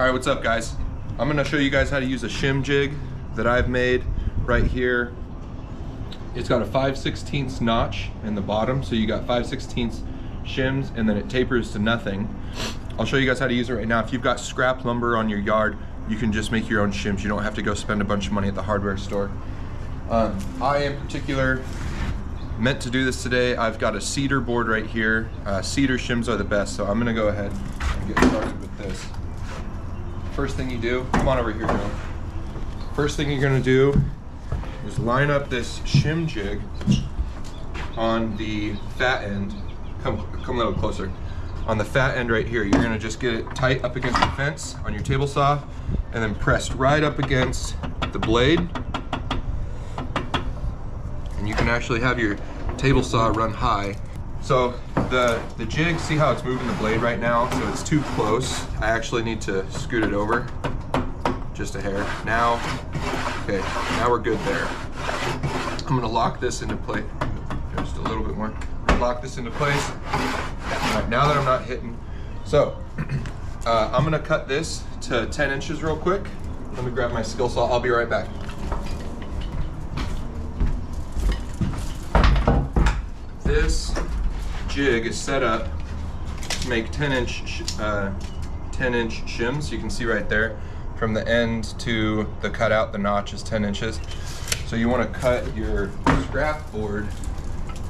All right, what's up guys? I'm gonna show you guys how to use a shim jig that I've made right here. It's got a 5/16 notch in the bottom, so you got 5/16 shims and then it tapers to nothing. I'll show you guys how to use it right now. If you've got scrap lumber on your yard, you can just make your own shims. You don't have to go spend a bunch of money at the hardware store. I in particular meant to do this today. I've got a cedar board right here. Cedar shims are the best, so I'm gonna go ahead and get started with this. First thing you do, come on over here, Joe. First thing you're gonna do is line up this shim jig on the fat end. Come a little closer. On the fat end right here, you're gonna just get it tight up against the fence on your table saw and then pressed right up against the blade. And you can actually have your table saw run high. So the jig, see how it's moving the blade right now? So it's too close. I actually need to scoot it over just a hair. Now, okay, now we're good there. I'm gonna lock this into place, just a little bit more. Lock this into place. All right, now that I'm not hitting. So, I'm gonna cut this to 10 inches real quick. Let me grab my skill saw, I'll be right back. This jig is set up to make 10-inch shims. You can see right there, from the end to the cutout, the notch is 10 inches. So you want to cut your scrap board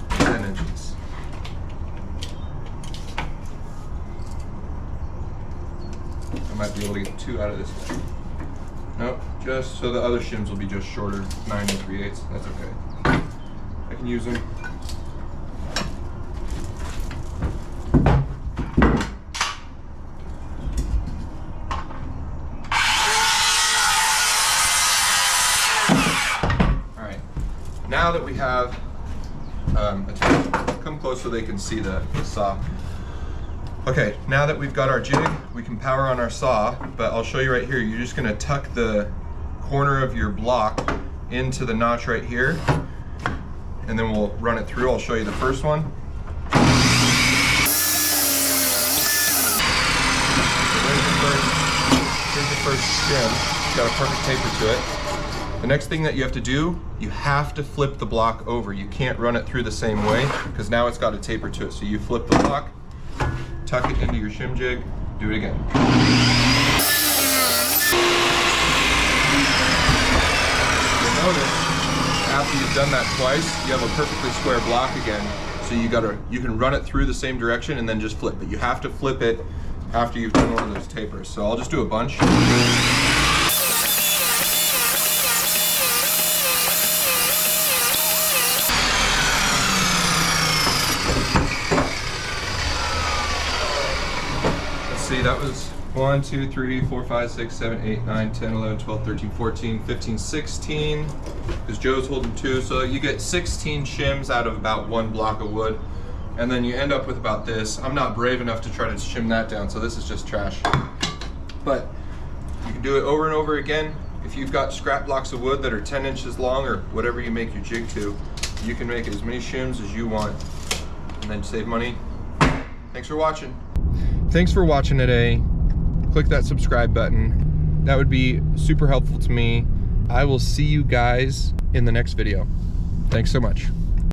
10 inches. I might be able to get 2 out of this guy. Nope, just so the other shims will be just shorter, 9 3/8. That's okay. I can use them. Now that we have come close so they can see the saw. Okay, now that we've got our jig, we can power on our saw, but I'll show you right here. You're just gonna tuck the corner of your block into the notch right here, and then we'll run it through. I'll show you the first one. Here's the first shim. It's got a perfect taper to it. The next thing that you have to do, you have to flip the block over. You can't run it through the same way because now it's got a taper to it. So you flip the block, tuck it into your shim jig, do it again. You'll notice after you've done that twice, you have a perfectly square block again. So you can run it through the same direction and then just flip it. You have to flip it after you've done one of those tapers. So I'll just do a bunch. See, that was 1, 2, 3, 4, 5, 6, 7, 8, 9, 10, 11, 12, 13, 14, 15, 16, because Joe's holding 2, so you get 16 shims out of about 1 block of wood, and then you end up with about this. I'm not brave enough to try to shim that down, so this is just trash. But you can do it over and over again. If you've got scrap blocks of wood that are 10 inches long or whatever you make your jig to, you can make as many shims as you want and then save money. Thanks for watching. Thanks for watching today. Click that subscribe button. That would be super helpful to me. I will see you guys in the next video. Thanks so much.